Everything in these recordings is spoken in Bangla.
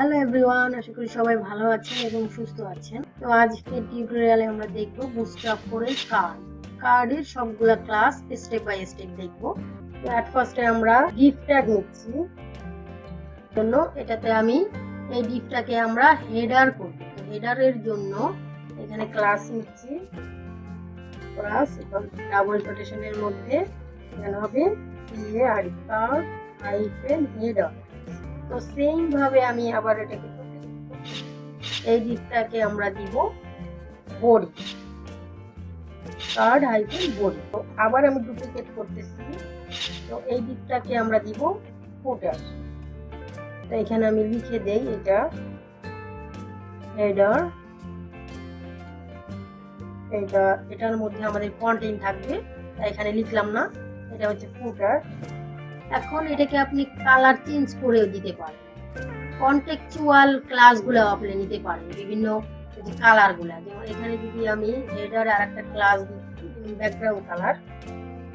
হ্যালো এভরিওয়ান, আশা করি সবাই ভালো আছেন এবং সুস্থ আছেন। তো আজকের টিউটোরিয়ালে আমরা দেখব বুটস্ট্র্যাপ করে কার্ডের সবগুলা ক্লাস স্টেপ বাই স্টেপ দেখব। তো এট ফার্স্টে আমরা ডিভ ট্যাগ নিচ্ছি জন্য এটাতে আমি এই ডিভটাকে আমরা হেডার করব। তো হেডারের জন্য এখানে ক্লাস নিচ্ছি, ক্লাস এবং ডাবল কোটেশনের মধ্যে এখানে হবে কার্ড হাইফেন হেডার। তো সেম ভাবে আমি আবার এটাকে এই দিকটাকে আমরা দিব বডি, কার্ড হাইফেন বডি। তো আবার আমি ডুপ্লিকেট করতেছি, তো এই দিকটাকে আমরা দিব ফুটার। তো এখানে আমি লিখে দেই এটা হেডার, এটার মধ্যে আমাদের কন্টেন্ট থাকবে, তাই এখানে লিখলাম না, এটা হচ্ছে ফুটার। এখন এটাকে আপনি কালার চেঞ্জ করেও দিতে পারেন, কন্টেক্সচুয়াল ক্লাসগুলো আপনি নিতে পারেন, বিভিন্ন কালারগুলো। যেমন এখানে যদি আমি হেডার আর একটা ক্লাস দিচ্ছি background colour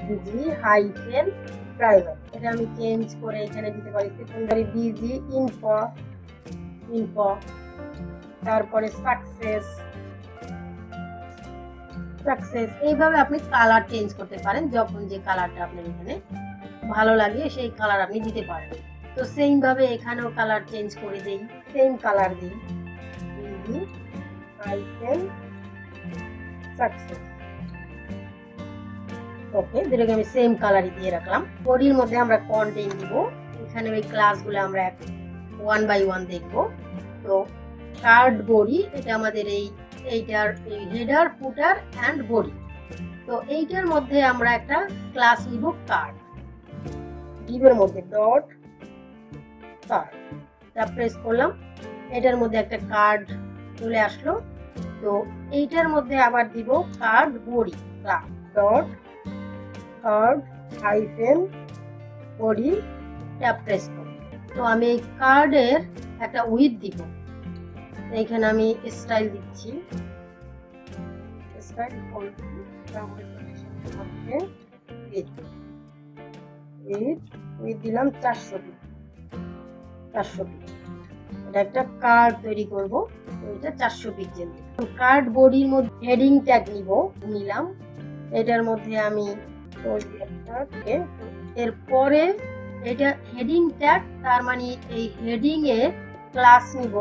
busy hyphen private, এটা আমি চেঞ্জ করে এখানে দিতে পারি সেকেন্ডারি বিজি ইনফো, তারপরে সাকসেস, এইভাবে আপনি কালার চেঞ্জ করতে পারেন। যখন যে কালারটা আপনার এখানে ভালো লাগে সেই কালার আপনি দিতে পারেন। তো সেম ভাবে এখানেও কালার চেঞ্জ করে দেই, সেম কালার দিই সাকসেস। ওকে, দুটোকে আমি সেম কালারই দিয়ে রাখলাম। বডির মধ্যে আমরা কন্টেন্ট দিব, এখানে ওই ক্লাসগুলো আমরা ওয়ান বাই ওয়ান দেখব। তো কার্ড বডি, এটা আমাদের এইটার হেডার ফুটার এন্ড বডি। তো এইটার মধ্যে আমরা একটা ক্লাস নিব কার্ড, ডিভের মধ্যে ডট কার্ড, প্রেস করলাম, এটার মধ্যে একটা কার্ড চলে আসলো। তো এইটার মধ্যে আবার দিব card body class dot card hyphen body, press করব। তো আমি এই কার্ডের একটা উইথ দিব, এইখানে আমি স্টাইল দিচ্ছি, স্টাইল উইথ দিলাম 400 পিক্সেল। এটা একটা কার্ড তৈরি করব, এটা 400 পিক্সেল। কার্ড বডির মধ্যে হেডিং ট্যাগ নিলাম, এটার মধ্যে আমি এরপরে এটা হেডিং ট্যাগ, তার মানে এই হেডিং এ ক্লাস নিব,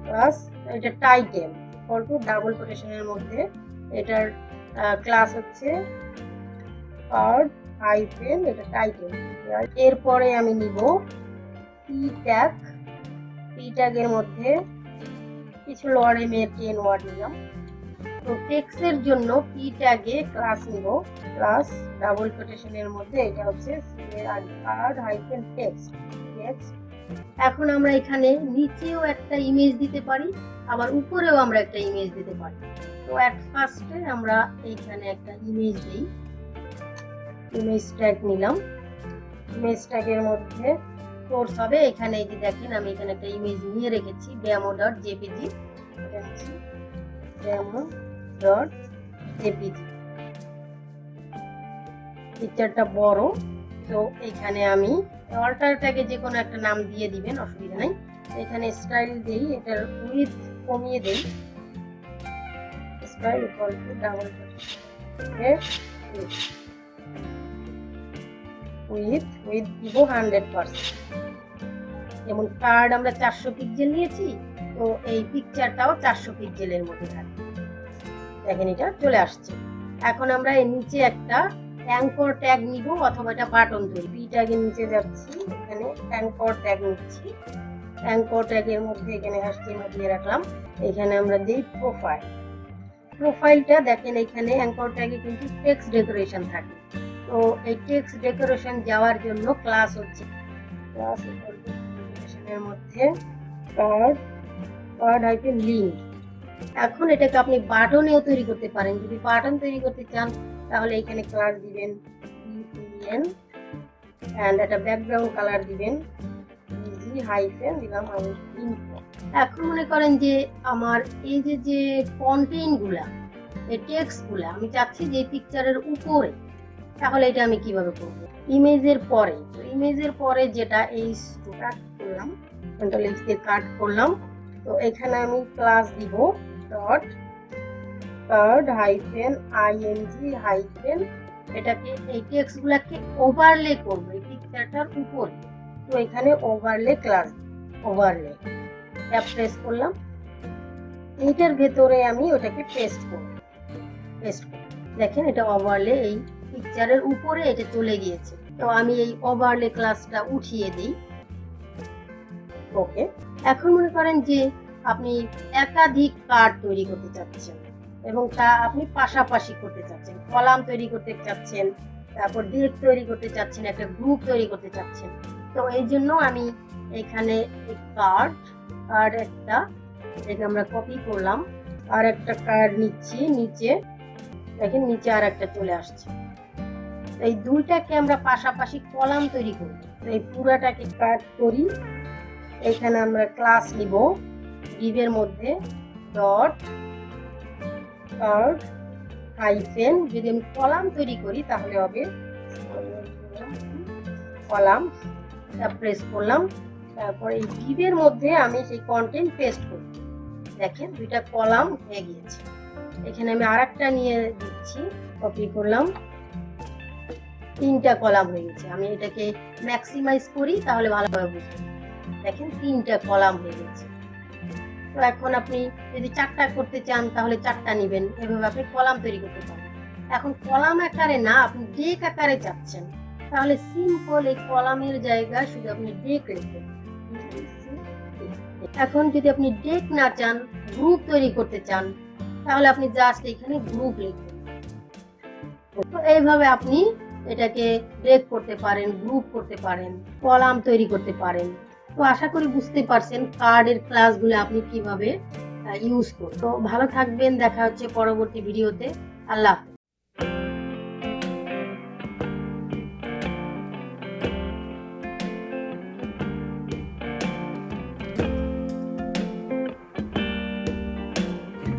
ক্লাস এটা টাইটেল অল্প ডাবল কোটেশনের মধ্যে, এটার ক্লাস হচ্ছে কার্ড হাইফেন এটা টাইটেল। এরপরে আমি নিব পি ট্যাগের মধ্যে কিছু লরেম এর 10 ওয়ার্ড নিলাম। তো টেক্সটের জন্য পি ট্যাগে ক্লাস নিব, ক্লাস ডাবল কোটেশনের মধ্যে, এটা হচ্ছে কার্ড হাইফেন টেক্সট। এখন আমরা এখানে নিচেও একটা ইমেজ দিতে পারি, আবার উপরেও আমরা একটা ইমেজ দিতে পারি। তো এট ফার্স্টে আমরা এইখানে একটা ইমেজ দিই, ইমেজ ট্যাগ নিলাম, ইমেজ ট্যাগের মধ্যে সোর্স হবে এখানে, এই যে দেখেন আমি এখানে একটা ইমেজ নিয়ে রেখেছি demo.jpg, এটা হচ্ছে demo.jpg, পিকচারটা বড়। তো এখানে আমি অল্টার ট্যাগে যে কোনো একটা নাম দিয়ে দিবেন, অসুবিধা নাই। এখানে স্টাইল দেই, এটার উইথ কমিয়ে দেই, style equal to double with দিব 100%। যেমন কার্ড আমরা 400 পিক্সেল নিয়েছি, তো এই পিকচারটাও 400 পিক্সেলের মধ্যে থাকবে। দেখেন এটা চলে আসছে। এখন আমরা এর নিচে একটা অ্যাঙ্কর ট্যাগ নিব, অথবা এটা বাটন তৈরি। পি ট্যাগের নিচে যাচ্ছি, এখানে অ্যাঙ্কর ট্যাগ নিচ্ছি, অ্যাঙ্কর ট্যাগের মধ্যে এখানে HTML দিয়ে রাখলাম, এখানে আমরা দিই প্রোফাইলটা। দেখেন এখানে অ্যাঙ্কর ট্যাগে কিন্তু টেক্সট ডেকোরেশন থাকে। তো এই টেক্সট ডেকোরেশন যাওয়ার জন্য ক্লাস হচ্ছে ক্লাস ডেকোরেশনের মধ্যে কার্ড হাইফেন লিংক। এখন এটাকে আপনি বাটনেও তৈরি করতে পারেন, যদি বাটন তৈরি করতে চান তাহলে এখানে ক্লাস দিবেন BTN এন্ড একটা ব্যাকগ্রাউন্ড কালার দিবেন ইজি হাইফেন দিলাম আমি ইনফো। এখন মনে করেন যে আমার এই যে কন্টেন্ট গুলা, এই টেক্সট গুলা আমি চাচ্ছি যে পিকচারের উপরে, তাহলে এটা আমি কিভাবে করব? ইমেজের পরে, তো ইমেজের পরে যেটা এই স্ট্রাক করলাম কন্ট্রোল এক্স দিয়ে কাট করলাম। তো এখানে আমি ক্লাস দিব dot card hyphen ING hyphen, এটাকে এই টেক্সট গুলাকে ওভারলে করবো এই পিকচারটার উপর। তো এখানে overlay class, overlay tab press করলাম, এইটার ভেতরে আমি ওটাকে পেস্ট করব। দেখেন এটা ওভারলে এই পিকচারের উপরে এটা চলে গিয়েছে। তো আমি এই ওভারলে ক্লাসটা উঠিয়ে দিই। ওকে, এখন মনে করেন যে আপনি একাধিক কার্ড তৈরি করতে চাচ্ছেন এবং তা আপনি পাশাপাশি করতে চাচ্ছেন, কলাম তৈরি করতে চাচ্ছেন, তারপর ডিরেক্ট তৈরি করতে চাচ্ছেন, একটা গ্রুপ তৈরি করতে চাচ্ছেন। তো এই জন্য আমি এখানে কার্ড আর একটা, এটাকে আমরা কপি করলাম, আর একটা কার্ড নিচ্ছি নিচে, দেখেন নিচে আর একটা চলে আসছে। এই দুইটাকে আমরা পাশাপাশি কলাম তৈরি করব। এই পুরাটাকে কাট করি, এখানে আমরা ক্লাস নিব ডিভের মধ্যে ডট কার্ড হাইফেন, যদি আমি কলাম তৈরি করি তাহলে হবে কলাম, প্রেস করলাম, তারপর এই ডিভের মধ্যে আমি সেই কন্টেন্ট পেস্ট করব। দেখেন দুইটা কলাম হয়ে গিয়েছে। এখানে আমি আরেকটা নিয়ে দিচ্ছি, কপি করলাম, তিনটা কলাম হয়ে গেছে। আমি এটাকে ম্যাক্সিমাইজ করি তাহলে ভালোভাবে বুঝবেন। দেখেন তিনটা কলাম হয়ে গেছে। তো এখন আপনি যদি চারটা করতে চান তাহলে চারটা নেবেন, এভাবে আপনি কলাম তৈরি করতে পারেন। এখন কলাম আকারে না, আপনি ডেক আকারে চাচ্ছেন, তাহলে সিম্পল এই কলামের জায়গায় শুধু আপনি ডেক লিখবেন। এখন যদি আপনি ডেক না চান, গ্রুপ তৈরি করতে চান, তাহলে আপনি জাস্ট এখানে গ্রুপ লিখবেন। তো এইভাবে আপনি এটাকে ডেক করতে পারেন, গ্রুপ করতে পারেন, কলাম তৈরি করতে পারেন। তো আশা করি বুঝতে পারছেন কার্ডের ক্লাসগুলো আপনি কিভাবে ইউজ করবেন। তো ভালো থাকবেন, দেখা হচ্ছে পরবর্তী ভিডিওতে। আল্লাহ হাফেজ।